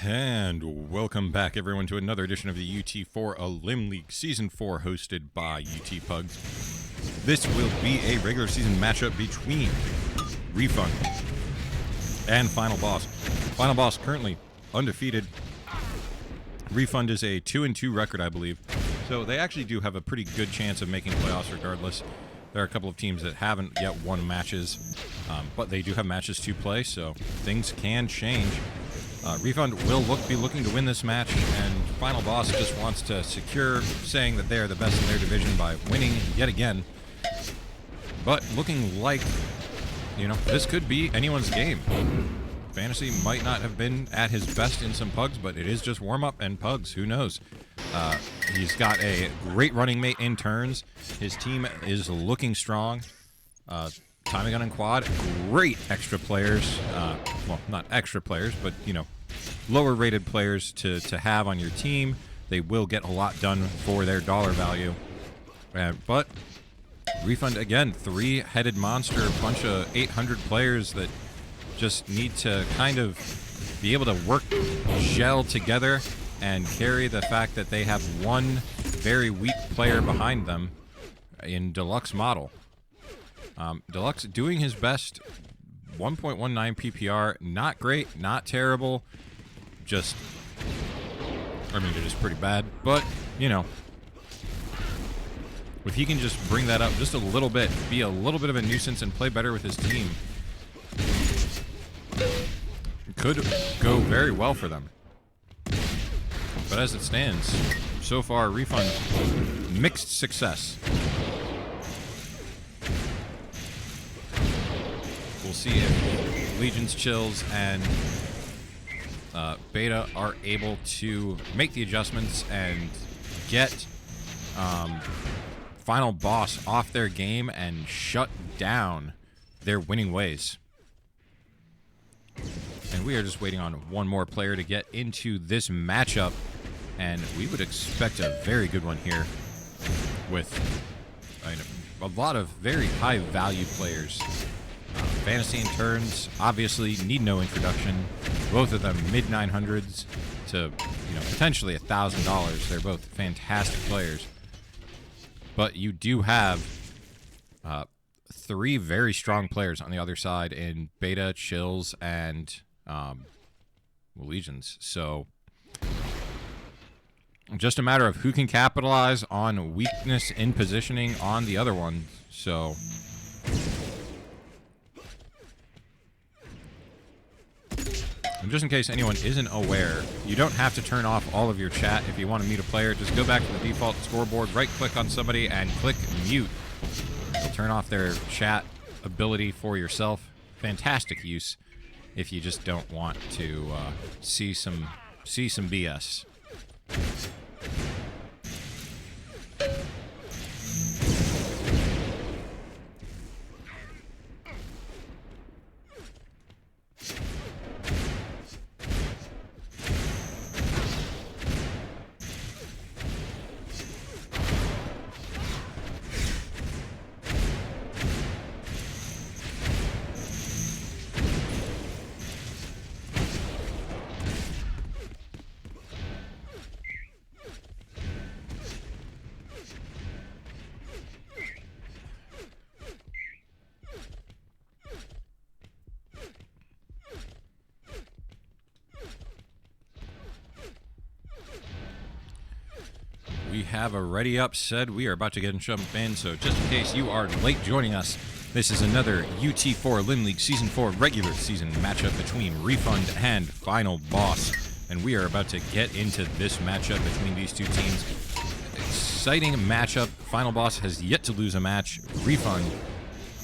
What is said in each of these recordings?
And welcome back, everyone, to another edition of the UT4 Elim League Season 4, hosted by UTPugs. This will be a regular season matchup between Refund and Final Boss. Final Boss currently undefeated. Refund is a 2-2 record, I believe. So they actually do have a pretty good chance of making playoffs regardless. There are a couple of teams that haven't yet won matches, but they do have matches to play, so things can change. Refund will be looking to win this match, and Final Boss just wants to secure saying that they are the best in their division by winning yet again. But looking like, this could be anyone's game. Fantasy might not have been at his best in some Pugs, but it is just warm-up, and Pugs, who knows? He's got a great running mate in turns. His team is looking strong. Timing gun and quad, great extra players. Well, not extra players, but, lower rated players to have on your team. They will get a lot done for their dollar value. But Refund, again, three-headed monster, a bunch of 800 players that just need to kind of be able to work, gel together, and carry the fact that they have one very weak player behind them in Deluxe model. Deluxe doing his best, 1.19 PPR, not great, not terrible, it is pretty bad, but, if he can just bring that up just a little bit, be a little bit of a nuisance and play better with his team, it could go very well for them. But as it stands, so far, Refund, mixed success. We'll see if Legion's Chills and Beta are able to make the adjustments and get Final Boss off their game and shut down their winning ways. And we are just waiting on one more player to get into this matchup, and we would expect a very good one here with a lot of very high-value players. Fantasy and Turns obviously need no introduction. Both of them mid-900s to, potentially $1,000. They're both fantastic players. But you do have three very strong players on the other side in Beta, Chills, and Legions. So just a matter of who can capitalize on weakness in positioning on the other one. So and just in case anyone isn't aware, you don't have to turn off all of your chat if you want to mute a player. Just go back to the default scoreboard, right-click on somebody, and click mute. You'll turn off their chat ability for yourself. Fantastic use if you just don't want to see some BS. We have a ready up said. We are about to get and jump in, so just in case you are late joining us, this is another UT4 Elim League Season 4 regular season matchup between Refund and Final Boss. And we are about to get into this matchup between these two teams. Exciting matchup. Final Boss has yet to lose a match. Refund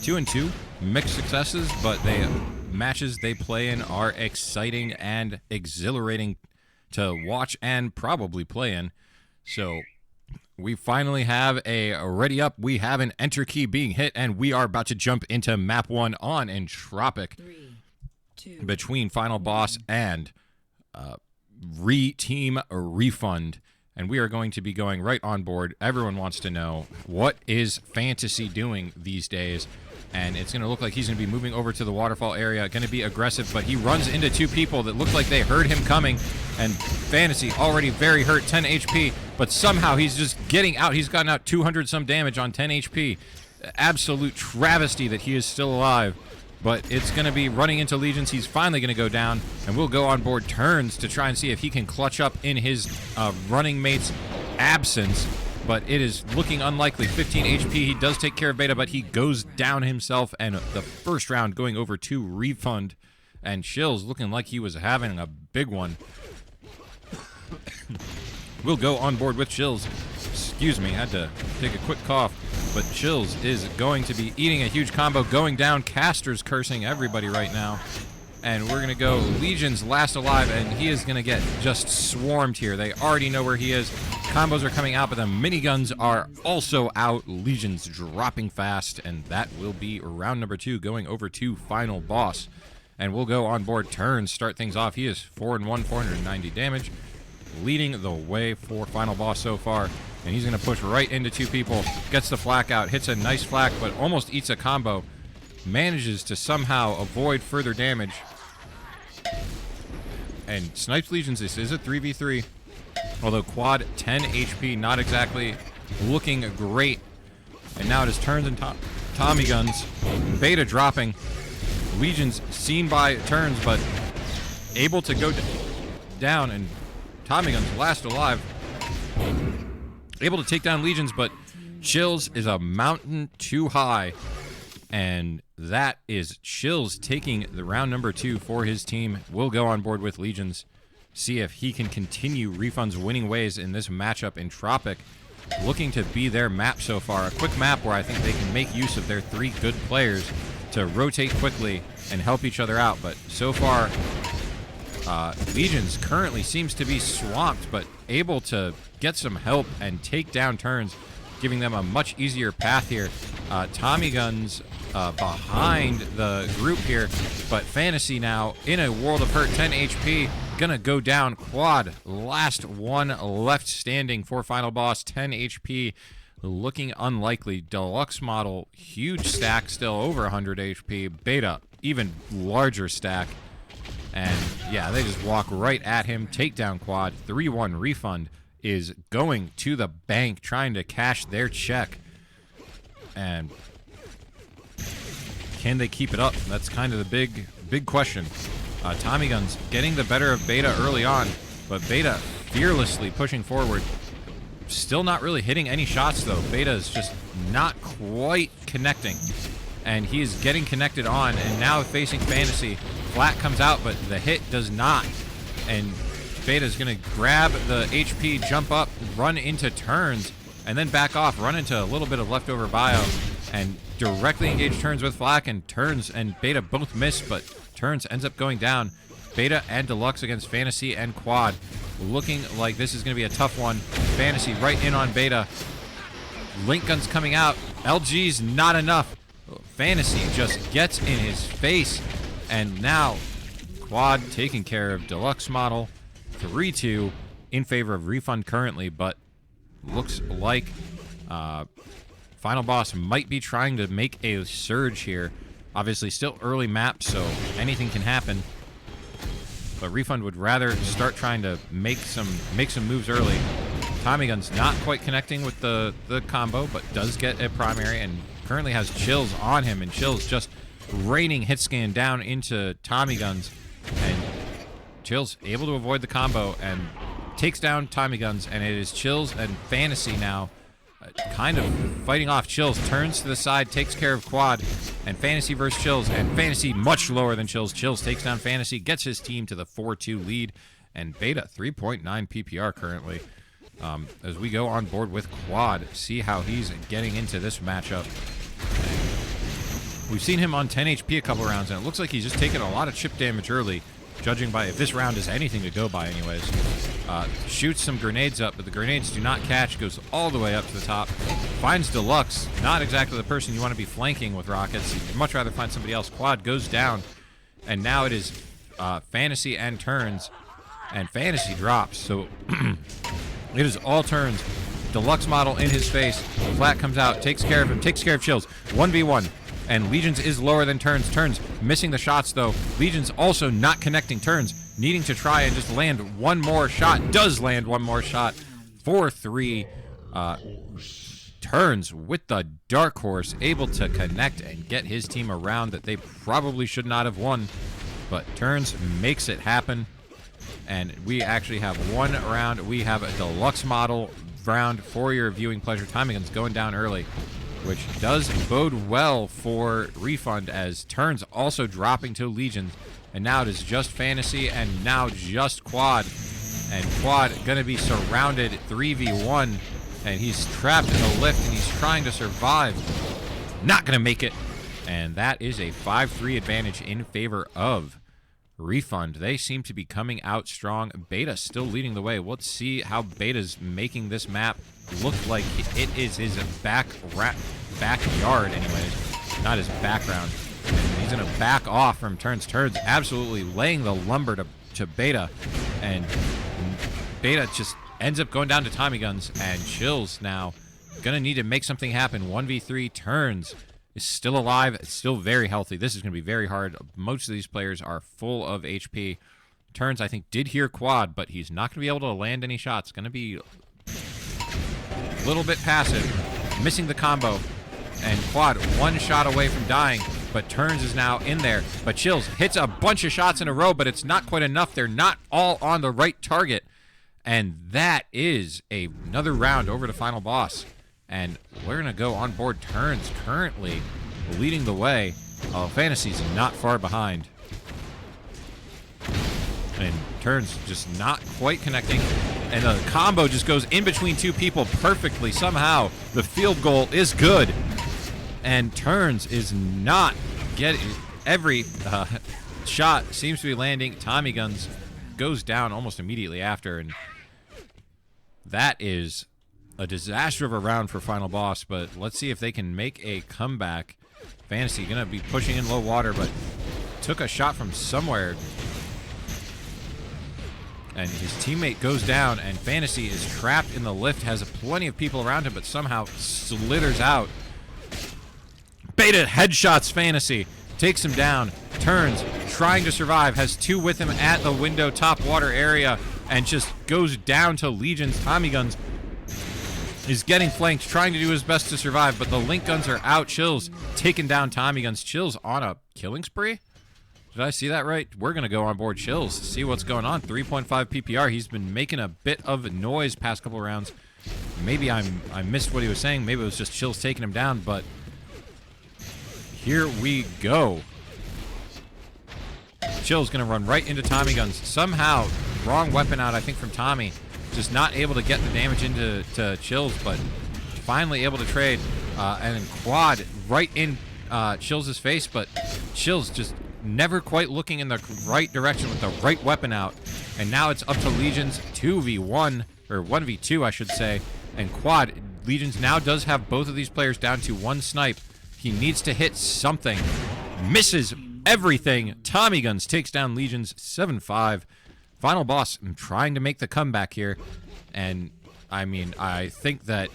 2-2, mixed successes, but matches they play in are exciting and exhilarating to watch and probably play in. So we finally have a ready up. We have an enter key being hit, and we are about to jump into map 1 on Entropic. 3, 2, between Final Boss and Team Refund. And we are going to be going right on board. Everyone wants to know, what is Fantasy doing these days? And it's going to look like he's going to be moving over to the waterfall area, going to be aggressive, but he runs into two people that look like they heard him coming. And Fantasy already very hurt, 10 HP, but somehow he's just getting out. He's gotten out 200 some damage on 10 HP. Absolute travesty that he is still alive. But it's going to be running into Legions. He's finally going to go down, and we'll go on board turns to try and see if he can clutch up in his running mate's absence. But it is looking unlikely. 15 HP. He does take care of Beta, but he goes down himself, and the first round going over to Refund. And Chills looking like he was having a big one. We'll go on board with Chills. Excuse me, had to take a quick cough. But Chills is going to be eating a huge combo, going down. Caster's cursing everybody right now. And we're going to go Legion's last alive, and he is going to get just swarmed here. They already know where he is. Combos are coming out, but the miniguns are also out. Legion's dropping fast, and that will be round number 2, going over to Final Boss. And we'll go on board turns, start things off. He is 4-1, 490 damage, leading the way for Final Boss so far. And he's going to push right into 2 people, gets the flak out, hits a nice flak, but almost eats a combo. Manages to somehow avoid further damage. And snipes Legions. This is a 3v3. Although Quad 10 HP, not exactly looking great. And now it is turns and Tommy guns. Beta dropping. Legions seen by turns, but able to go down, and Tommy guns last alive. Able to take down Legions, but Chills is a mountain too high, and that is Chills taking the round number 2 for his team. We'll go on board with Legions, see if he can continue Refund's winning ways in this matchup in Tropic. Looking to be their map so far, a quick map where I think they can make use of their 3 good players to rotate quickly and help each other out. But so far, Legions currently seems to be swamped, but able to get some help and take down turns, giving them a much easier path here. Tommy guns behind the group here, but Fantasy now in a world of hurt, 10 HP, gonna go down. Quad, last one left standing for Final Boss, 10 HP. Looking unlikely. Deluxe model, huge stack, still over 100 HP. Beta, even larger stack. And yeah, they just walk right at him. Takedown Quad. 3-1 Refund is going to the bank, trying to cash their check. And can they keep it up? That's kind of the big question. Tommy guns getting the better of Beta early on, but Beta fearlessly pushing forward. Still not really hitting any shots, though. Beta is just not quite connecting. And he is getting connected on, and now facing Fantasy. Flat comes out, but the hit does not. And Beta is going to grab the HP, jump up, run into turns, and then back off, run into a little bit of leftover bio, and directly engage turns with Flak, and turns and Beta both miss, but turns ends up going down. Beta and Deluxe against Fantasy and Quad. Looking like this is going to be a tough one. Fantasy right in on Beta. Link guns coming out. LG's not enough. Fantasy just gets in his face. And now Quad taking care of Deluxe model. 3-2 in favor of Refund currently, but looks like Final Boss might be trying to make a surge here. Obviously still early map, so anything can happen. But Refund would rather start trying to make some moves early. Tommy gun's not quite connecting with the combo, but does get a primary and currently has Chills on him, and Chills just raining hit scan down into Tommy guns, and Chills able to avoid the combo and takes down Tommy guns, and it is Chills and Fantasy now kind of fighting off. Chills turns to the side, takes care of Quad, and Fantasy versus Chills, and Fantasy much lower than Chills. Chills takes down Fantasy, gets his team to the 4-2 lead, and Beta 3.9 PPR currently. As we go on board with Quad, see how he's getting into this matchup. We've seen him on 10 HP a couple rounds, and it looks like he's just taking a lot of chip damage early, judging by if this round is anything to go by anyways. Shoots some grenades up, but the grenades do not catch, goes all the way up to the top. Finds Deluxe, not exactly the person you want to be flanking with rockets. You'd much rather find somebody else. Quad goes down, and now it is Fantasy and turns, and Fantasy drops, so it is all turns. Deluxe model in his face. Flat comes out, takes care of him, takes care of Chills. 1v1. And Legions is lower than turns. Turns missing the shots, though. Legions also not connecting turns. needing to try and just land one more shot. Does land one more shot. 4-3. Turns with the Dark Horse, able to connect and get his team a round that they probably should not have won. But Turns makes it happen. And we actually have one round. We have a deluxe model round for your viewing pleasure. Timing guns going down early, which does bode well for Refund, as Turns also dropping to Legions. And now it is just Fantasy and now just Quad. And Quad going to be surrounded 3v1. And he's trapped in the lift and he's trying to survive. Not going to make it. And that is a 5-3 advantage in favor of Refund. They seem to be coming out strong. Beta still leading the way. Let's see how Beta's making this map look like it is his backyard anyways. Not his background. He's going to back off from Turns. Turns absolutely laying the lumber to Beta. And Beta just ends up going down to Tommy Guns. And Chills now going to need to make something happen. 1v3. Turns is still alive. It's still very healthy. This is going to be very hard. Most of these players are full of HP. Turns, I think, did hear Quad, but he's not going to be able to land any shots. Going to be a little bit passive. Missing the combo. And Quad one shot away from dying, but Turns is now in there. But Chills hits a bunch of shots in a row, but it's not quite enough. They're not all on the right target. And that is another round over to Final Boss. And we're going to go on board. Turns currently leading the way. Fantasy's not far behind. And Turns just not quite connecting. And the combo just goes in between two people perfectly. Somehow the field goal is good. And Turns is not getting every shot seems to be landing. Tommy Guns goes down almost immediately after. And that is a disaster of a round for Final Boss, but let's see if they can make a comeback. Fantasy going to be pushing in low water, but took a shot from somewhere. And his teammate goes down, and Fantasy is trapped in the lift, has plenty of people around him, but somehow slithers out. Beta headshots Fantasy, takes him down, Turns, trying to survive, has two with him at the window top water area, and just goes down to Legions. Tommy Guns is getting flanked, trying to do his best to survive, but the Link Guns are out. Chills taking down Tommy Guns. Chills on a killing spree? Did I see that right? We're going to go on board Chills, see what's going on. 3.5 PPR. He's been making a bit of noise past couple rounds. Maybe I missed what he was saying. Maybe it was just Chills taking him down, but here we go. Chills going to run right into Tommy Guns. Somehow, wrong weapon out, I think, from Tommy. Just not able to get the damage into Chills, but finally able to trade. And then Quad right in Chills' face, but Chills just never quite looking in the right direction with the right weapon out. And now it's up to Legions 2v1, or 1v2, I should say. And Quad, Legions now does have both of these players down to one snipe. He needs to hit something. Misses everything. Tommy Guns takes down Legions 7-5. Final Boss trying to make the comeback here. And, I mean, I think that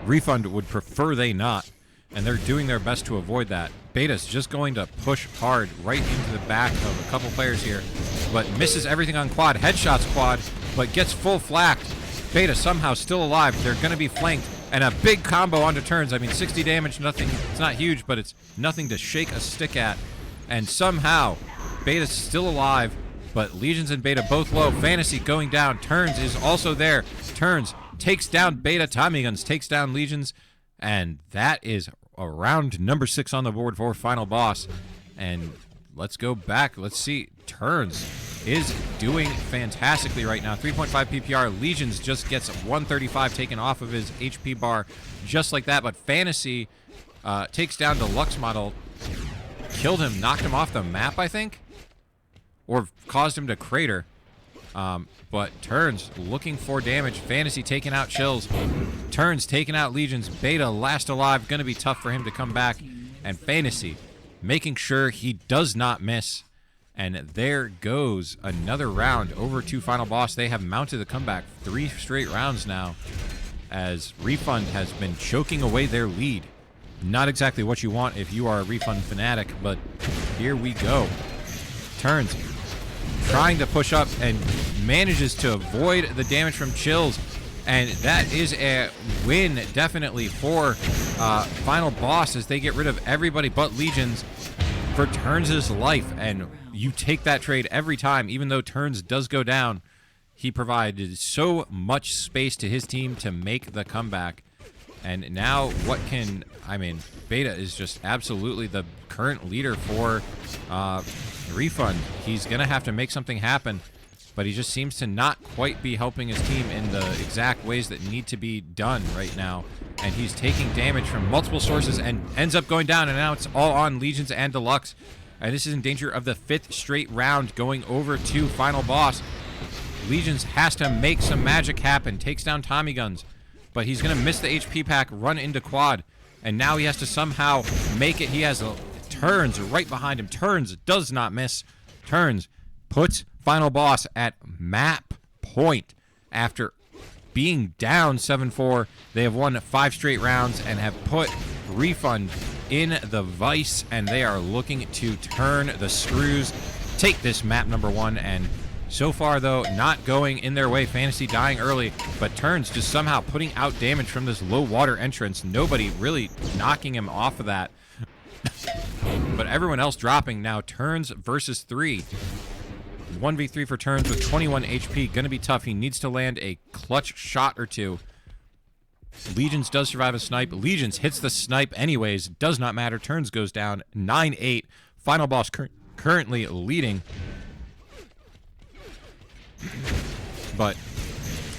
Refund would prefer they not. And they're doing their best to avoid that. Beta's just going to push hard right into the back of a couple players here. But misses everything on Quad. Headshots Quad, but gets full flacked. Beta somehow still alive. They're going to be flanked. And a big combo onto Turns. I mean, 60 damage, nothing. It's not huge, but it's nothing to shake a stick at. And somehow, Beta's still alive, but Legions and Beta both low. Fantasy going down. Turns is also there. Turns takes down Beta. Tommy Guns takes down Legions. And that is round number 6 on the board for Final Boss. And let's go back. Let's see. Turns is doing fantastically right now. 3.5 PPR. Legions just gets 135 taken off of his HP bar just like that. But Fantasy takes down Deluxe Model. Killed him, knocked him off the map, I think. Or caused him to crater. But Turns looking for damage. Fantasy taking out Chills. Turns taking out Legions. Beta last alive. Going to be tough for him to come back. And Fantasy making sure he does not miss. And there goes another round over to Final Boss. They have mounted the comeback 3 straight rounds now, as Refund has been choking away their lead. Not exactly what you want if you are a Refund fanatic, but here we go. Turns trying to push up and manages to avoid the damage from Chills. And that is a win, definitely, for Final Boss as they get rid of everybody but Legions for Turns' life. And you take that trade every time, even though Turns does go down. He provided so much space to his team to make the comeback. And now what can... I mean, Beta is just absolutely the current leader for Refund. He's going to have to make something happen, but he just seems to not quite be helping his team in the exact ways that need to be done right now. And he's taking damage from multiple sources and ends up going down, and now it's all on Legions and Deluxe. And this is in danger of the 5th straight round going over to Final Boss. Legions has to make some magic happen, takes down Tommy Guns, but he's going to miss the HP pack, run into quad, and now he has to somehow make it. He has Turns right behind him. Turns does not miss. Turns puts Final Boss at map point after being down 7-4. They have won 5 straight rounds and have put Refund in the vice, and they are looking to turn the screws, take this map number 1, and so far, though, not going in their way. Fantasy dying early, but Turns just somehow putting out damage from this low water entrance. Nobody really knocking him off of that. But everyone else dropping now. Turns versus 3. 1v3 for Turns with 21 HP. Gonna be tough. He needs to land a clutch shot or two. Legions does survive a snipe. Legions hits the snipe anyways. Does not matter. Turns goes down 9-8. Final Boss currently leading. But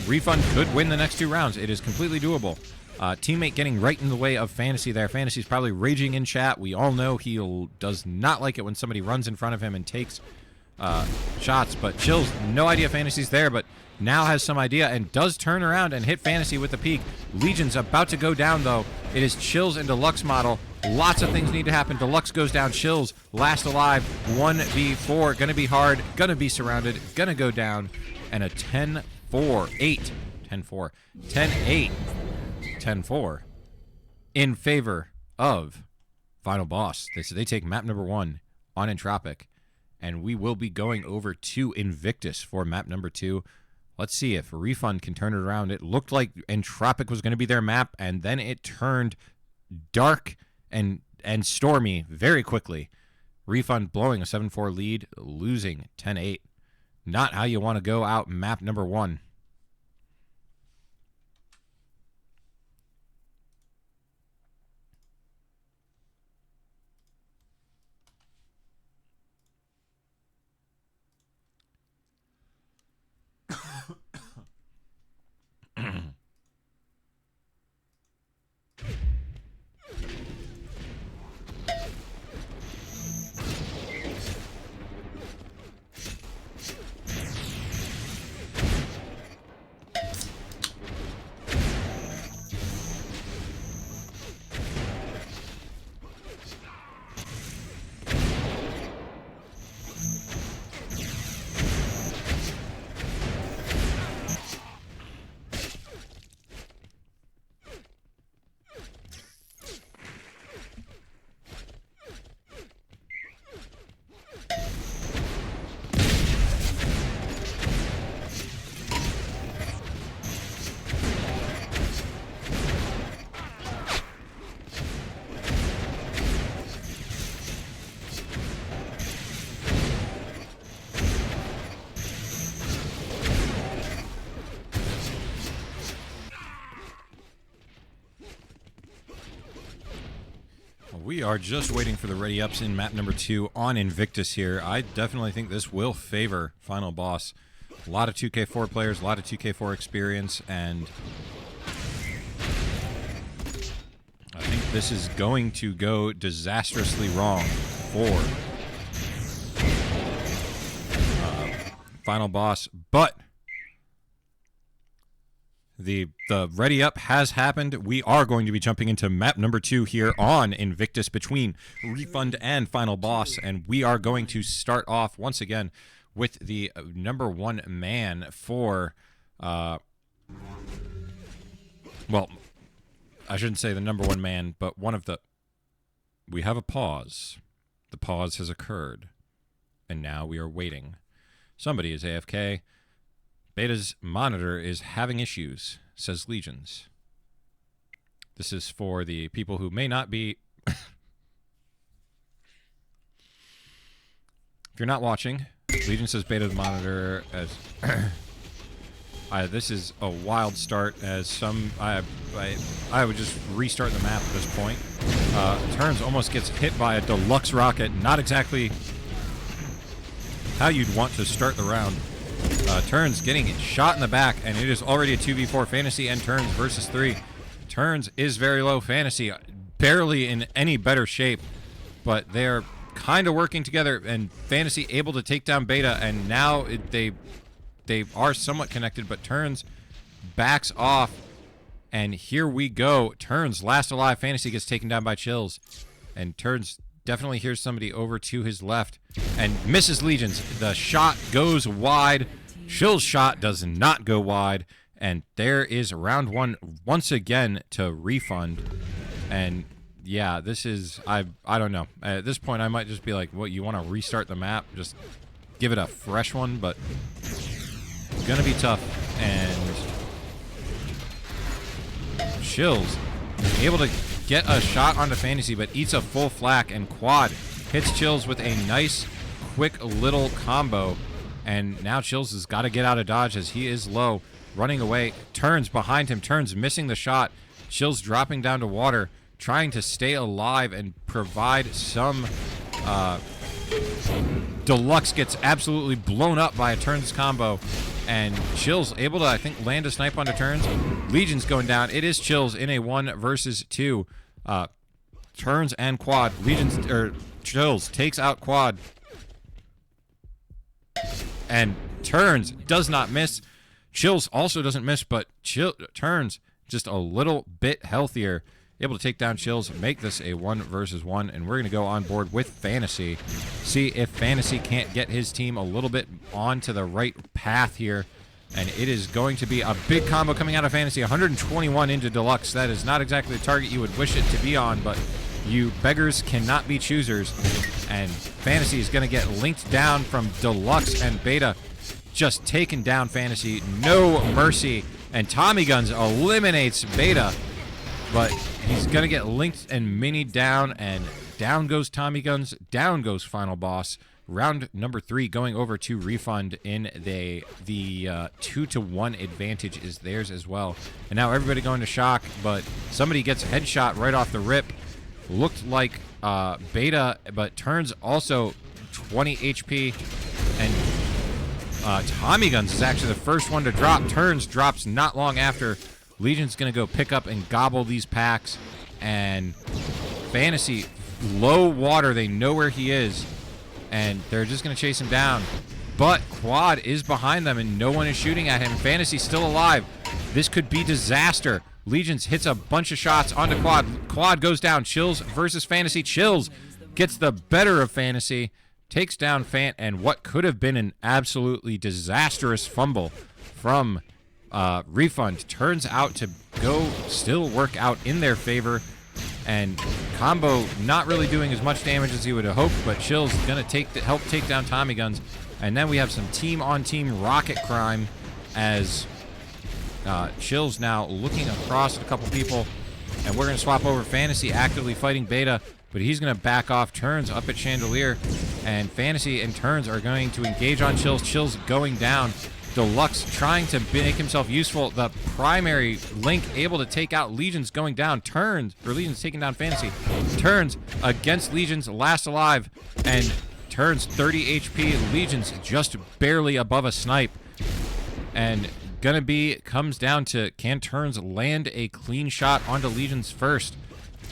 Refund could win the next 2 rounds. It is completely doable. Teammate getting right in the way of Fantasy there. Fantasy's probably raging in chat. We all know he does not like it when somebody runs in front of him and takes shots. But Chills, no idea Fantasy's there, but now has some idea and does turn around and hit Fantasy with the peak. Legion's about to go down, though. It is Chills and Deluxe model. Lots of things need to happen. Deluxe goes down. Chills last alive. 1v4. Gonna be hard. Gonna be surrounded. Gonna go down. And a 10-4. 8. 10-4. 10-8. 10-4. In favor of Final Boss. They take map number 1 on Entropic. And we will be going over to Invictus for map number 2. Let's see if Refund can turn it around. It looked like Entropic was going to be their map, and then it turned dark and stormy very quickly. Refund blowing a 7-4 lead, losing 10-8. Not how you want to go out map number 1. We are just waiting for the ready-ups in map number 2 on Invictus here. I definitely think this will favor Final Boss. A lot of 2K4 players, a lot of 2K4 experience, and I think this is going to go disastrously wrong for Final Boss. But the ready up has happened. We are going to be jumping into map number 2 here on Invictus between Refund and Final Boss, and we are going to start off once again with the number 1 man for well, I shouldn't say the number 1 man, but one of the... We have a pause. The pause has occurred, and now we are waiting. Somebody is AFK. Beta's monitor is having issues, says Legions. This is for the people who may not be... If you're not watching, Legion says Beta's monitor as... this is a wild start, as some... I would just restart the map at this point. Turns almost gets hit by a deluxe rocket. Not exactly how you'd want to start the round. Turns getting shot in the back, and it is already a 2v4. Fantasy and Turns versus 3. Turns is very low. Fantasy barely in any better shape, but they're kind of working together, and Fantasy able to take down Beta, and now they are somewhat connected, but Turns backs off, and here we go. Turns last alive. Fantasy gets taken down by Chills, and Turns definitely hears somebody over to his left and misses Legions. The shot goes wide. Chills' shot does not go wide, and there is round one once again to Refund. And yeah, this is, I don't know. At this point, I might just be like, what, you want to restart the map? Just give it a fresh one, but it's going to be tough. And Chills able to get a shot onto Fantasy, but eats a full flak, and Quad hits Chills with a nice, quick little combo. And now Chills has got to get out of dodge as he is low, running away. Turns behind him. Turns missing the shot. Chills dropping down to water, trying to stay alive and provide some... Deluxe gets absolutely blown up by a Turns combo, and Chills able to, I think, land a snipe onto Turns. Legion's going down. It is Chills in a 1 versus 2. Turns and Quad. Chills takes out Quad, and Turns does not miss. Chills also doesn't miss, but Turns just a little bit healthier, able to take down Chills, make this a 1 versus 1, and we're going to go on board with Fantasy. See if Fantasy can't get his team a little bit onto the right path here, and it is going to be a big combo coming out of Fantasy. 121 into Deluxe. That is not exactly the target you would wish it to be on, but you beggars cannot be choosers, and Fantasy is going to get linked down from Deluxe, and Beta just taken down Fantasy. No mercy, and Tommy Guns eliminates Beta, but he's going to get linked and minied down, and down goes Tommy Guns, down goes Final Boss. Round number 3 going over to Refund in the 2-1 advantage is theirs as well. And now everybody going to Shock, but somebody gets headshot right off the rip. Looked like Beta, but Turns also 20 HP, and Tommy Guns is actually the first one to drop. Turns drops not long after. Legion's going to go pick up and gobble these packs, and Fantasy, low water, they know where he is, and they're just going to chase him down. But Quad is behind them, and no one is shooting at him. Fantasy still alive. This could be disaster. Legions hits a bunch of shots onto Quad. Quad goes down. Chills versus Fantasy. Chills gets the better of Fantasy, takes down Fant, and what could have been an absolutely disastrous fumble from Refund turns out to still work out in their favor, and Combo not really doing as much damage as he would have hoped, but Chill's gonna help take down Tommy Guns. And then we have some team-on-team rocket crime as Chill's now looking across at a couple people, and we're gonna swap over. Fantasy actively fighting Beta, but he's gonna back off. Turns up at Chandelier, and Fantasy and Turns are going to engage on Chills. Chills going down. Deluxe trying to make himself useful. The primary link able to take out. Legions going down. Legions taking down Fantasy. Turns against Legions, last alive, and Turns 30 HP. Legions just barely above a snipe. And comes down to, can Turns land a clean shot onto Legions first?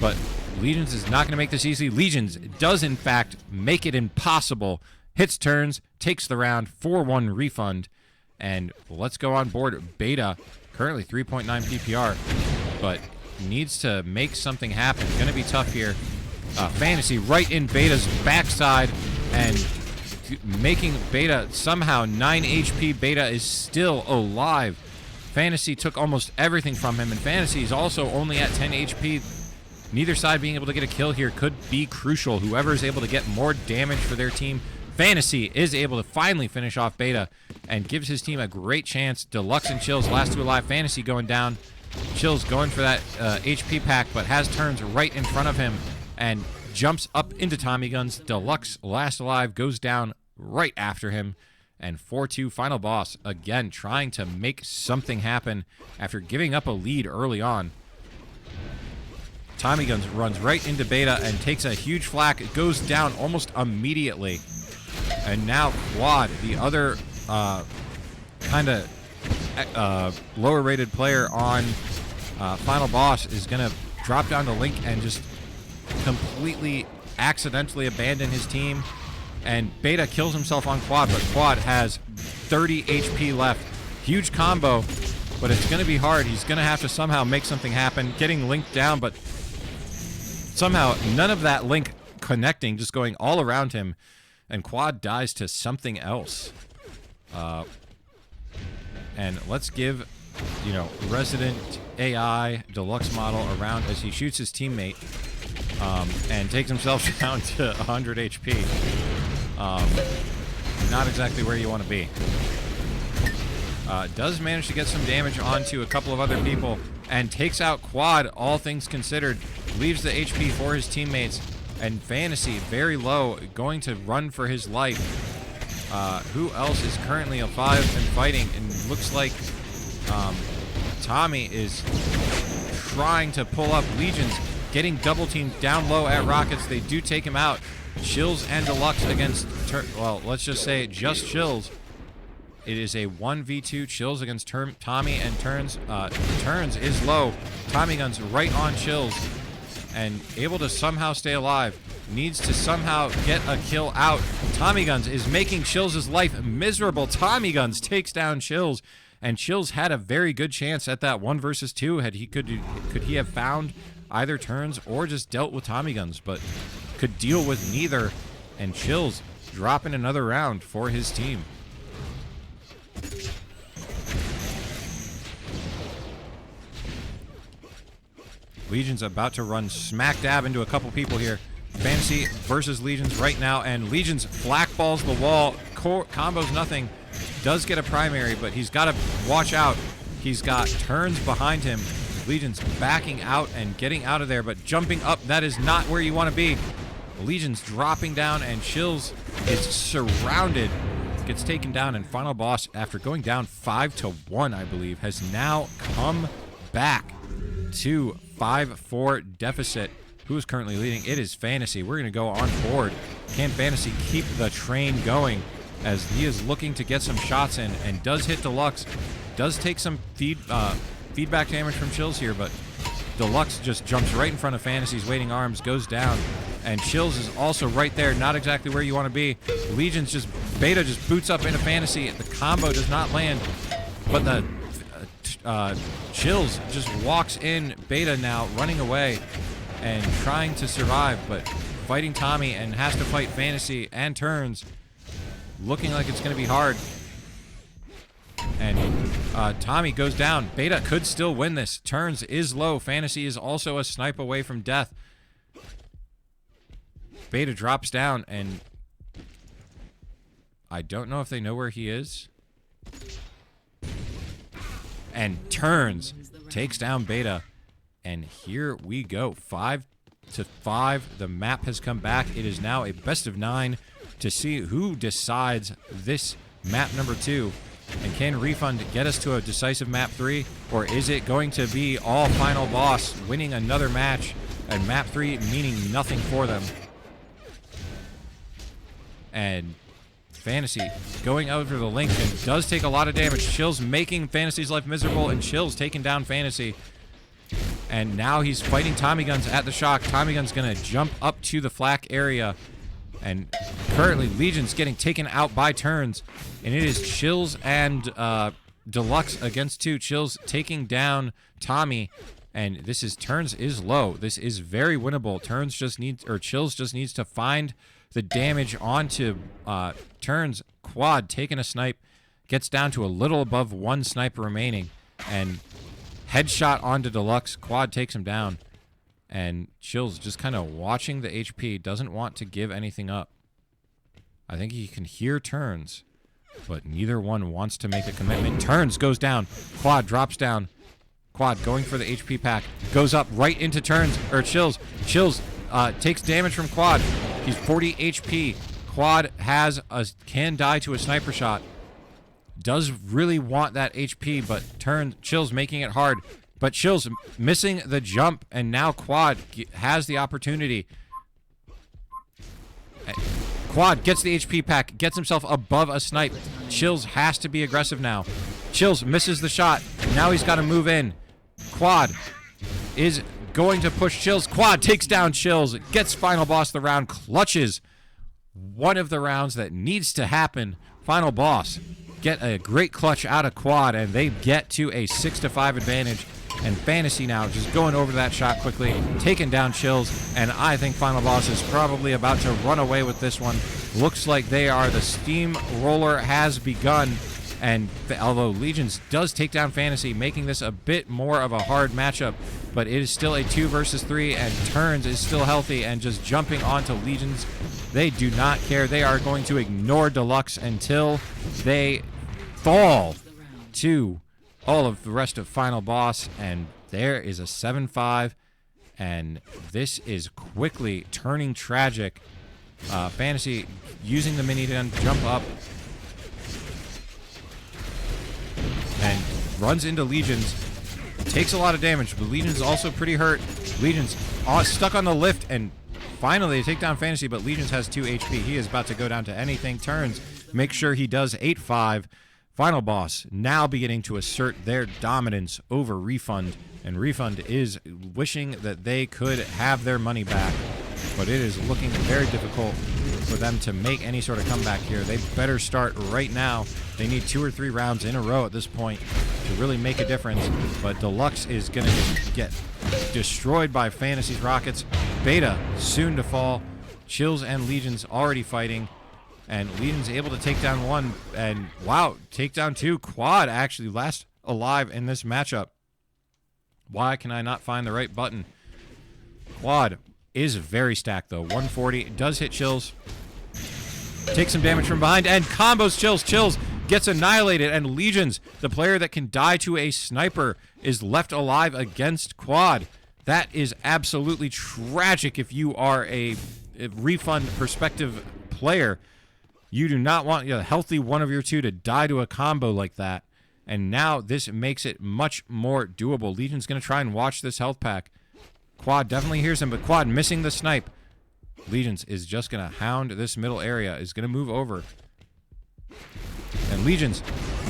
But Legions is not going to make this easy. Legions does in fact make it impossible. Hits Turns, takes the round, 4-1 Refund. And let's go on board. Beta, currently 3.9 PPR, but needs to make something happen. Going to be tough here. Fantasy right in Beta's backside, and making Beta somehow 9 HP. Beta is still alive. Fantasy took almost everything from him, and Fantasy is also only at 10 HP. Neither side being able to get a kill here could be crucial. Whoever is able to get more damage for their team Fantasy is able to finally finish off Beta and gives his team a great chance. Deluxe and Chills last two alive. Fantasy going down. Chills going for that HP pack, but has Turns right in front of him and jumps up into Tommy Guns. Deluxe last alive goes down right after him. And 4-2 final boss, again, trying to make something happen after giving up a lead early on. Tommy Guns runs right into Beta and takes a huge flak. It goes down almost immediately. And now Quad, the other kind of lower rated player on final boss, is going to drop down to Link and just completely accidentally abandon his team. And Beta kills himself on Quad, but Quad has 30 HP left. Huge combo, but it's going to be hard. He's going to have to somehow make something happen. Getting Link down, but somehow none of that Link connecting, just going all around him. And Quad dies to something else. And let's give, Resident AI Deluxe model a round as he shoots his teammate and takes himself down to 100 HP. Not exactly where you want to be. Does manage to get some damage onto a couple of other people and takes out Quad, all things considered. Leaves the HP for his teammates. And Fantasy, very low, going to run for his life. Who else is currently alive and fighting? And looks like Tommy is trying to pull up Legions, getting double teamed down low at Rockets. They do take him out. Chills and Deluxe against, well, let's just say just Chills. It is a 1v2, Chills against Tommy and Turns. Turns is low. Tommy Guns right on Chills and able to somehow stay alive. Needs to somehow get a kill out. Tommy Guns is making Chills' life miserable. Tommy Guns takes down Chills, and Chills had a very good chance at that 1 versus 2. Could he have found either Turns or just dealt with Tommy Guns, but could deal with neither, and Chills dropping another round for his team. Legion's about to run smack dab into a couple people here. Fantasy versus Legions right now, and Legions flak balls the wall. Combos nothing. Does get a primary, but he's got to watch out. He's got Turns behind him. Legion's backing out and getting out of there, but jumping up, that is not where you want to be. Legion's dropping down, and Chills is surrounded. Gets taken down, and final boss, after going down 5-1, I believe, has now come back to 5-4 deficit. Who is currently leading? It is Fantasy. We're going to go on board. Can Fantasy keep the train going as he is looking to get some shots in and does hit Deluxe. Does take some feedback damage from Chills here, but Deluxe just jumps right in front of Fantasy's waiting arms, goes down, and Chills is also right there, not exactly where you want to be. Legion's just, Beta just boots up into Fantasy. The combo does not land, but the Chills just walks in. Beta now running away and trying to survive, but fighting Tommy and has to fight Fantasy and Turns. Looking like it's going to be hard. And Tommy goes down. Beta could still win this. Turns is low. Fantasy is also a snipe away from death. Beta drops down, and I don't know if they know where he is. And Turns takes down Beta. And here we go. 5-5. The map has come back. It is now a best of 9 to see who decides this map number 2. And can Refund get us to a decisive map 3? Or is it going to be all final boss winning another match and map 3 meaning nothing for them? And Fantasy going over the Link and does take a lot of damage. Chills making Fantasy's life miserable, and Chills taking down Fantasy. And now he's fighting Tommy Guns at the shock. Tommy Guns going to jump up to the flak area. And currently Legion's getting taken out by Turns. And it is Chills and Deluxe against 2. Chills taking down Tommy. And this is, Turns is low. This is very winnable. Turns just needs, or Chills just needs to find the damage onto Turns. Quad taking a snipe. Gets down to a little above 1 sniper remaining. And headshot onto Deluxe. Quad takes him down. And Chills just kind of watching the HP. Doesn't want to give anything up. I think he can hear turns, but neither one wants to make a commitment. Turns goes down. Quad drops down. Quad going for the HP pack. Goes up right into turns, or Chills. Chills takes damage from Quad. He's 40 HP. Quad can die to a sniper shot. Does really want that HP, but Chills making it hard. But Chills missing the jump, and now Quad has the opportunity. Quad gets the HP pack, gets himself above a snipe. Chills has to be aggressive now. Chills misses the shot. Now he's got to move in. Quad is going to push Chills. Quad takes down Chills, gets final boss the round, clutches one of the rounds that needs to happen. Final boss get a great clutch out of Quad, and they get to a 6-5 advantage. And Fantasy now just going over that shot quickly, taking down Chills, and I think Final Boss is probably about to run away with this one. Looks like they are. The steamroller has begun, and although Legions does take down Fantasy, making this a bit more of a hard matchup, but it is still a 2 versus 3, and Turns is still healthy and just jumping onto Legions. They do not care. They are going to ignore Deluxe until they fall to all of the rest of Final Boss, and there is a 7-5, and this is quickly turning tragic. Fantasy using the minigun, jump up, and runs into Legions. Takes a lot of damage, but Legion's also pretty hurt. Legion's stuck on the lift, and finally they take down Fantasy, but Legion's has 2 HP. He is about to go down to anything. Turns, make sure he does 8-5. Final Boss now beginning to assert their dominance over Refund, and Refund is wishing that they could have their money back, but it is looking very difficult for them to make any sort of comeback here. They better start right now. They need 2 or 3 rounds in a row at this point to really make a difference, but Deluxe is going to get destroyed by Fantasy's rockets. Beta soon to fall. Chills and Legions already fighting. And Legion's able to take down 1, and wow, take down 2. Quad actually last alive in this matchup. Why can I not find the right button? Quad is very stacked though. 140, does hit Chills. Takes some damage from behind, and combos Chills. Chills gets annihilated, and Legions, the player that can die to a sniper, is left alive against Quad. That is absolutely tragic if you are a Refund perspective player. You do not want a healthy one of your 2 to die to a combo like that. And now this makes it much more doable. Legion's going to try and watch this health pack. Quad definitely hears him, but Quad missing the snipe. Legions is just going to hound this middle area, is going to move over. And Legions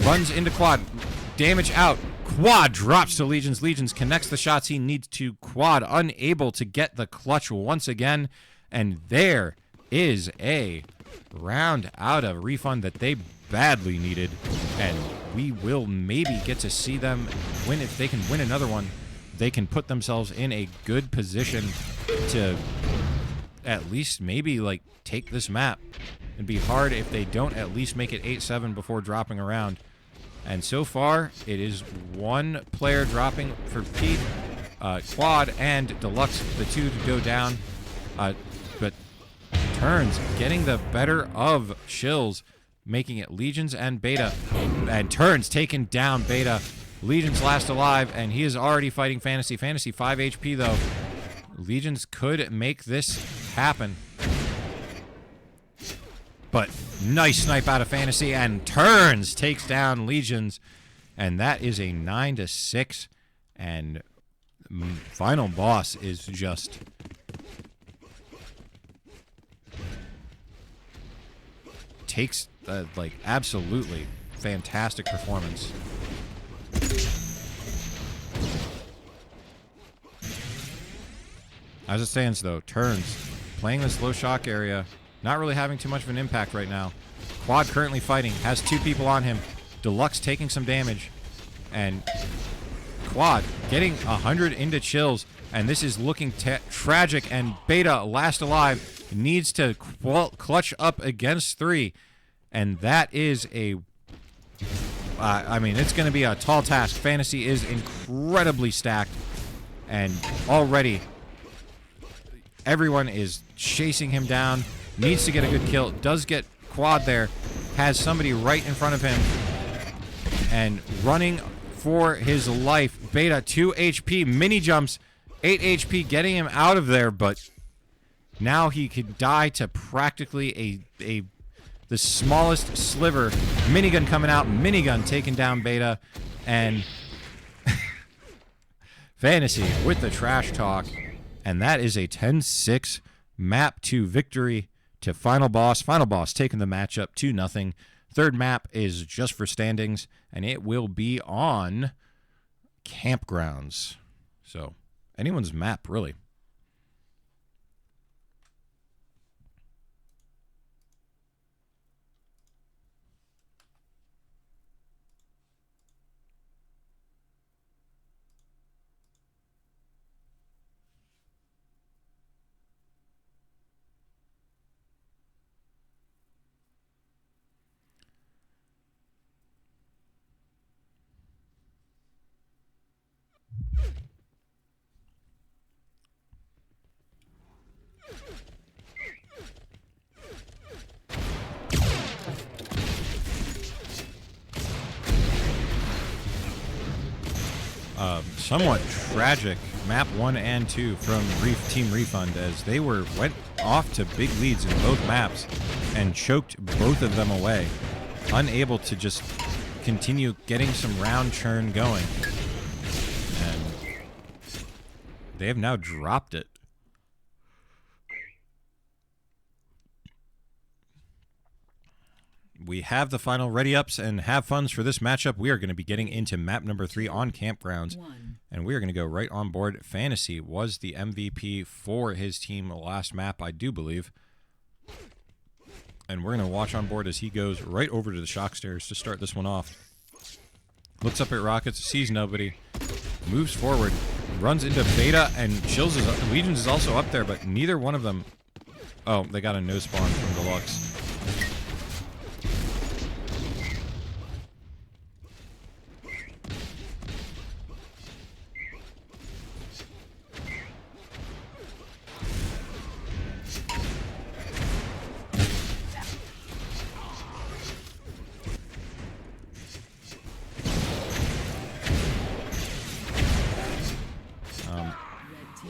runs into Quad. Damage out. Quad drops to Legions. Legions connects the shots he needs to. Quad unable to get the clutch once again. And there is a round out of Refund that they badly needed, and we will maybe get to see them win. If they can win another one, they can put themselves in a good position to at least maybe like take this map. It'd be hard if they don't at least make it 8-7 before dropping around. And so far it is 1 player dropping for Pete, Quad and Deluxe, the 2 to go down, but Turns getting the better of Chills, making it Legions and Beta. And Turns taking down Beta. Legions last alive, and he is already fighting Fantasy. Fantasy 5 HP, though. Legions could make this happen. But nice snipe out of Fantasy, and Turns takes down Legions. And that is a 9-6. And Final Boss is just... takes like absolutely fantastic performance. As it stands though, Turns playing this low shock area, not really having too much of an impact right now. Quad currently fighting, has 2 people on him. Deluxe taking some damage, and Quad getting 100 into Chills, and this is looking tragic, and Beta last alive needs to clutch up against 3, and that is a I mean, it's going to be a tall task. Fantasy is incredibly stacked, and already everyone is chasing him down. Needs to get a good kill. Does get quad there, has somebody right in front of him and running for his life. Beta, 2 HP, mini jumps, 8 HP, getting him out of there, but now he could die to practically the smallest sliver. Minigun coming out, minigun taking down Beta, and Fantasy with the trash talk. And that is a 10-6 map 2 victory to Final Boss. Final Boss taking the matchup 2-0. Third map is just for standings, and it will be on Campgrounds. So, anyone's map, really. Somewhat tragic map 1 and 2 from Team Refund, as they went off to big leads in both maps and choked both of them away, unable to just continue getting some round churn going, and they have now dropped it. We have the final ready-ups and have funds for this matchup. We are going to be getting into map number 3 on Campgrounds, and we are going to go right on board. Fantasy was the MVP for his team last map, I do believe. And we're going to watch on board as he goes right over to the shock stairs to start this one off. Looks up at Rockets, sees nobody, moves forward, runs into Beta, and Legions is also up there, but neither one of them... Oh, they got a no spawn from Deluxe.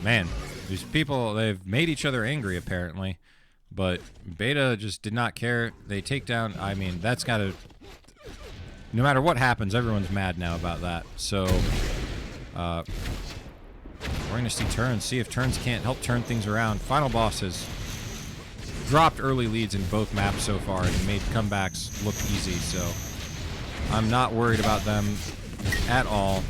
Man, these people, they've made each other angry, apparently. But Beta just did not care. They take down... I mean, that's got to... No matter what happens, everyone's mad now about that. So, we're going to see Turns, see if Turns can't help turn things around. Final Boss has dropped early leads in both maps so far and made comebacks look easy, so I'm not worried about them at all.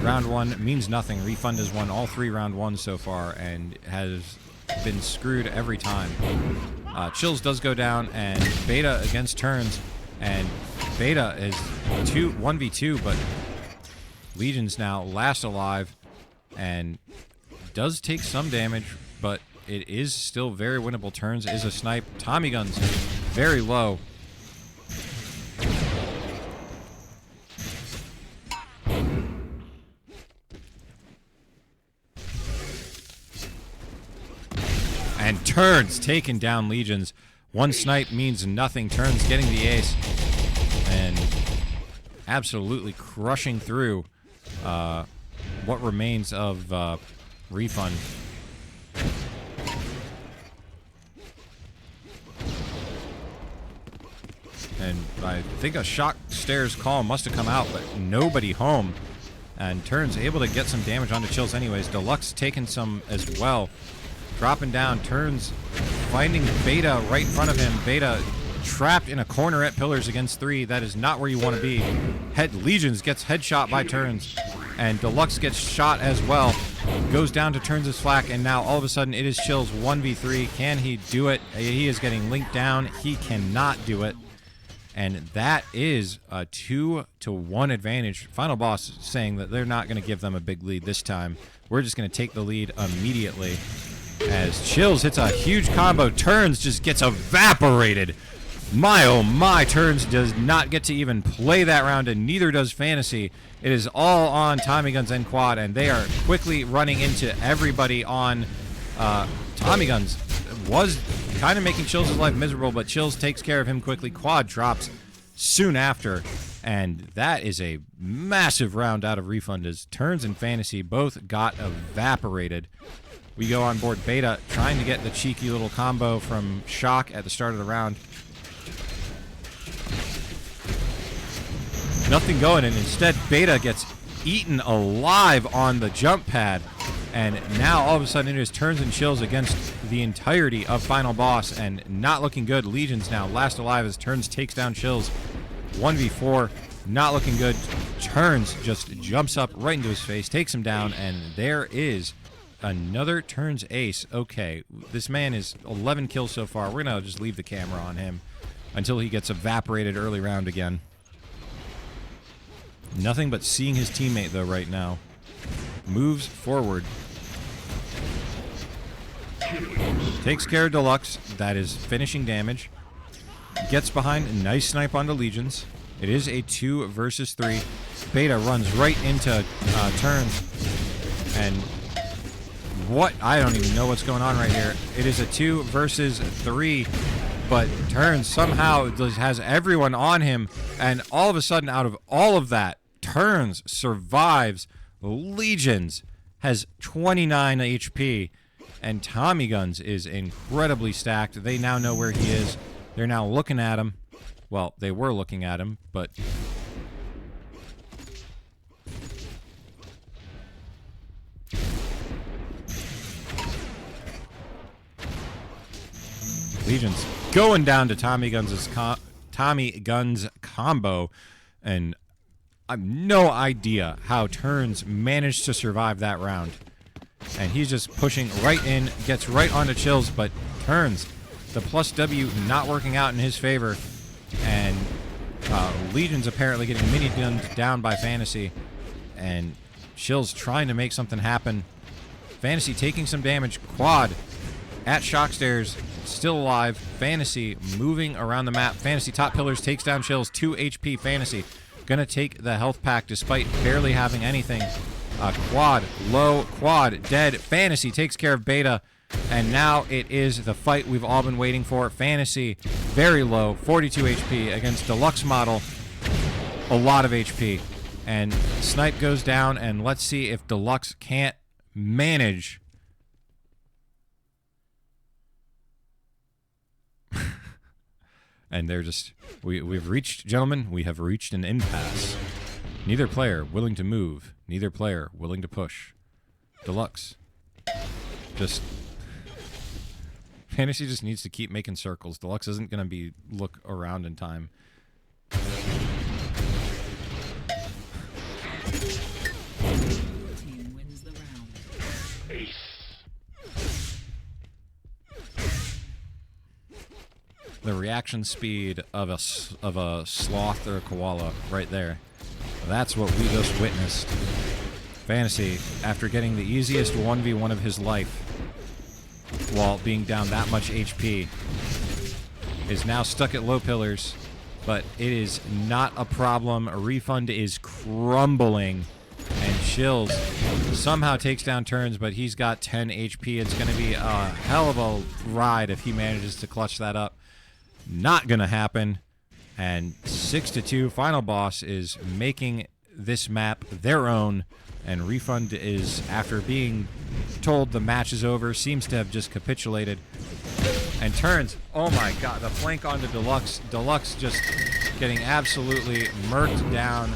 Round 1 means nothing. Refund has won all 3 round 1s so far and has been screwed every time. Chills does go down, and Beta against Turns, and Beta is 1v2, but Legion's now last alive and does take some damage, but it is still very winnable. Turns is a snipe. Tommy Gun's very low. And Turns taking down Legions. One snipe means nothing. Turns getting the ace and absolutely crushing through what remains of Refund. And I think a shock stairs call must have come out, but nobody home. And Turns able to get some damage onto Chills anyways. Deluxe taking some as well. Dropping down. Turns finding Beta right in front of him. Beta trapped in a corner at pillars against 3. That is not where you want to be. Legions gets headshot by Turns. And Deluxe gets shot as well. Goes down to Turns' flak, and now all of a sudden it is Chills 1v3. Can he do it? He is getting linked down. He cannot do it. And that is a 2-1 advantage. Final Boss saying that they're not going to give them a big lead this time. We're just going to take the lead immediately. As Chills hits a huge combo, Turns just gets evaporated. My oh my, Turns does not get to even play that round, and neither does Fantasy. It is all on Tommy Guns and Quad, and they are quickly running into everybody on Tommy Guns. Was kind of making Chills' life miserable, but Chills takes care of him quickly. Quad drops soon after, and that is a massive round out of Refund as Turns and Fantasy both got evaporated. We go on board Beta, trying to get the cheeky little combo from Shock at the start of the round. Nothing going, and instead Beta gets eaten alive on the jump pad. And now all of a sudden it is Turns and Chills against the entirety of Final Boss, and not looking good. Legion's now last alive as Turns takes down Chills. 1v4, not looking good. Turns just jumps up right into his face, takes him down, and there is another Turns ace. Okay, this man is 11 kills so far. We're going to just leave the camera on him until he gets evaporated early round again. Nothing but seeing his teammate, though, right now. Moves forward. Takes care of Deluxe. That is finishing damage. Gets behind. A nice snipe onto Legions. It is a 2 versus 3. Beta runs right into Turns. And what? I don't even know what's going on right here. It is a 2 versus 3. But Turns somehow has everyone on him. And all of a sudden, out of all of that, Turns survives. Legions has 29 HP, and Tommy Guns is incredibly stacked. They now know where he is. They're now looking at him. Well, they were looking at him, but Legion's going down to Tommy Guns' combo, and I have no idea how Turns managed to survive that round. And he's just pushing right in, gets right onto Chills, but Turns, the plus W not working out in his favor. And Legion's apparently getting mini-gunned down by Fantasy. And Chills trying to make something happen. Fantasy taking some damage. Quad at Shock Stairs, still alive. Fantasy moving around the map. Fantasy top pillars takes down Chills, 2 HP. Fantasy gonna take the health pack despite barely having anything. Quad, low, Quad, dead. Fantasy takes care of Beta, and now it is the fight we've all been waiting for. Fantasy, very low, 42 HP against Deluxe Model, a lot of HP. And Snipe goes down, and let's see if Deluxe can't manage. And they're just, we've reached, gentlemen, we have reached an impasse. Neither player willing to move. Neither player willing to push. Deluxe. Just, Fantasy just needs to keep making circles. Deluxe isn't going to look around in time. Team wins the round. Ace. The reaction speed of a sloth or a koala right there. That's what we just witnessed. Fantasy, after getting the easiest 1v1 of his life while being down that much HP, is now stuck at low pillars, but it is not a problem. A Refund is crumbling, and Chills somehow takes down Turns, but he's got 10 HP. It's going to be a hell of a ride if he manages to clutch that up. Not gonna happen. And 6-2 Final Boss is making this map their own, and Refund is, after being told the match is over, seems to have just capitulated. And Turns, oh my god, the flank onto Deluxe. Deluxe just getting absolutely murked down.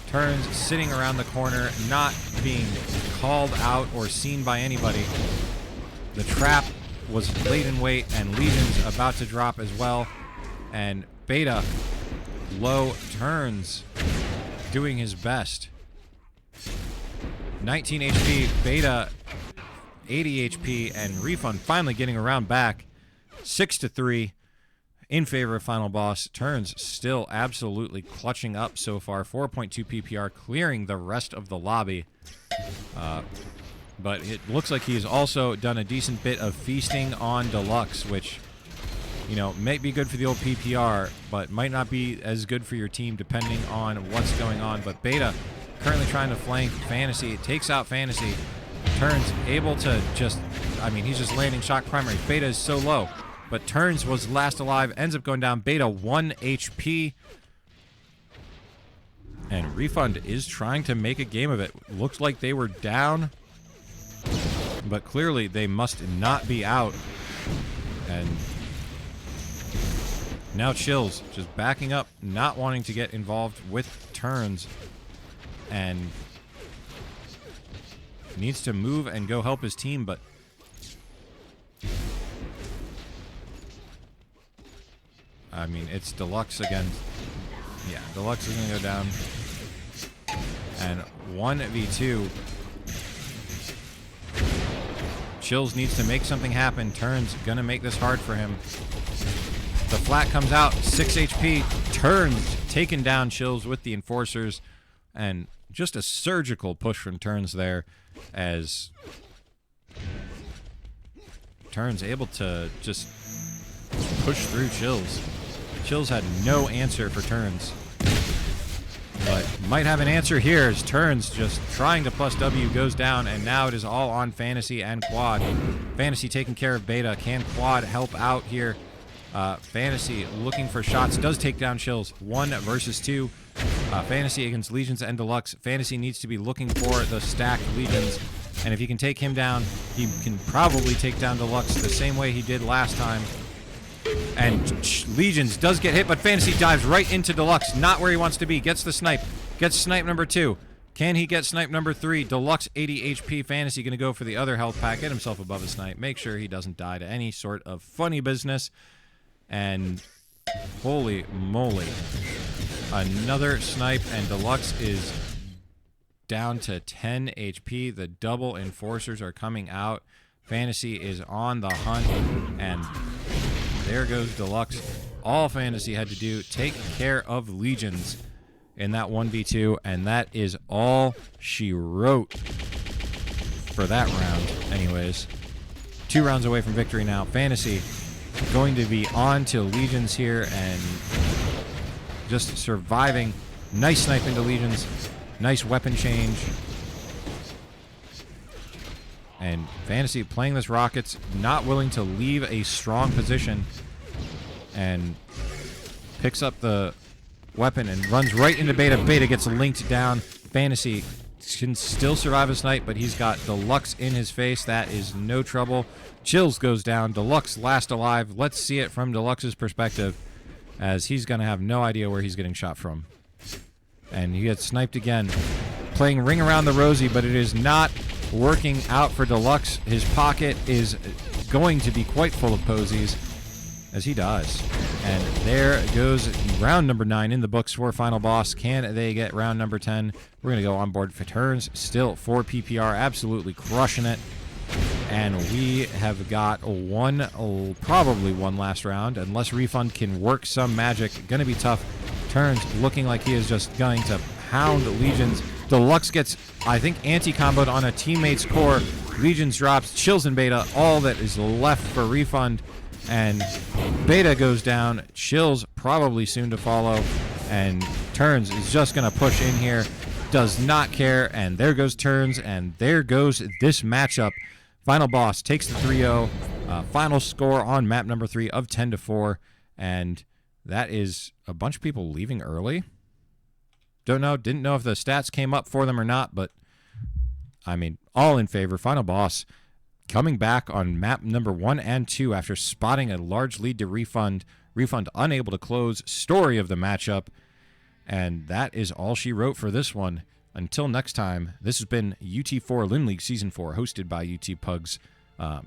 Turns sitting around the corner, not being called out or seen by anybody. The trap was laid in wait, and Legion's about to drop as well. And Beta, low, Turns doing his best. 19 HP, Beta 80 HP, and Refund finally getting around back. 6-3 in favor of Final Boss. Turns still absolutely clutching up so far. 4.2 PPR, clearing the rest of the lobby. But it looks like he's also done a decent bit of feasting on Deluxe, which, you know, may be good for the old PPR, but might not be as good for your team depending on what's going on. But Beta currently trying to flank Fantasy. It takes out Fantasy. Turns able to just, I mean, he's just landing shock primary. Beta is so low. but Turns was last alive, ends up going down. Beta 1 HP. And Refund is trying to make a game of it. Looks like they were down, but clearly they must not be out. And now Chills just backing up, not wanting to get involved with Turns, and needs to move and go help his team, but I mean, it's Deluxe again. Yeah, Deluxe is going to go down. And 1v2. Chills needs to make something happen. Turns going to make this hard for him. The flat comes out, 6 HP. Turns taking down Chills with the Enforcers. And just a surgical push from Turns there, as Turns able to just push through Chills. Chills had no answer for Turns, but might have an answer here as Turns just trying to plus W goes down, and now it is all on Fantasy and Quad. Fantasy taking care of Beta. Can Quad help out here? Fantasy looking for shots, does take down Chills. 1 versus 2. Fantasy against Legions and Deluxe. Fantasy needs to be looking for the stacked Legions, and if he can take him down, he can probably take down Deluxe the same way he did last time. And Legions does get hit, but Fantasy dives right into Deluxe, not where he wants to be. Gets the snipe. Gets snipe number 2. Can he get snipe number 3? Deluxe 80 HP. Fantasy going to go for the other health pack. Get himself above a snipe. Make sure he doesn't die to any sort of funny business. And holy moly. Another snipe, and Deluxe is down to 10 HP. The double Enforcers are coming out. Fantasy is on the hunt, and there goes Deluxe. All Fantasy had to do, take care of Legions in that 1v2, and that is all she wrote for that round. Anyways, 2 rounds away from victory now. Fantasy going to be on to Legions here and just surviving. Nice sniping to Legions. Nice weapon change. And Fantasy playing this Rockets, not willing to leave a strong position, and picks up the weapon and runs right into Beta. Beta gets linked down. Fantasy can still survive a snipe, but he's got Deluxe in his face. That is no trouble. Chills goes down. Deluxe last alive. Let's see it from Deluxe's perspective, as he's going to have no idea where he's getting shot from. And he gets sniped again. Playing Ring Around the Rosie, but it is not working out for Deluxe. His pocket is going to be quite full of posies as he dies. And there goes round number 9 in the books for Final Boss. Can they get round number 10? We're going to go on board for Turns. Still 4 PPR, absolutely crushing it. And we have got probably one last round, unless Refund can work some magic. Going to be tough. Turns looking like he is just going to pound Legions. Deluxe gets, I think, anti-comboed on a teammate's core. Legions drops. Chills and Beta. All that is left for Refund. And Beta goes down. Chills probably soon to follow. And Turns is just going to push in here. Does not care. And there goes Turns. And there goes this matchup. Final Boss takes the 3-0. Final score on map number 3 of 10-4. And that is a bunch of people leaving early. Don't know. Didn't know if the stats came up for them or not. But, I mean, all in favor. Final Boss coming back on map number 1 and 2 after spotting a large lead to Refund. Refund unable to close. Story of the matchup. And that is all she wrote for this one. Until next time, this has been UT4 Lim League Season 4, hosted by UTPugs.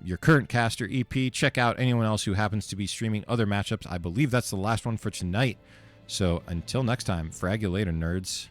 Your current caster, EP. Check out anyone else who happens to be streaming other matchups. I believe that's the last one for tonight. So until next time, frag you later, nerds.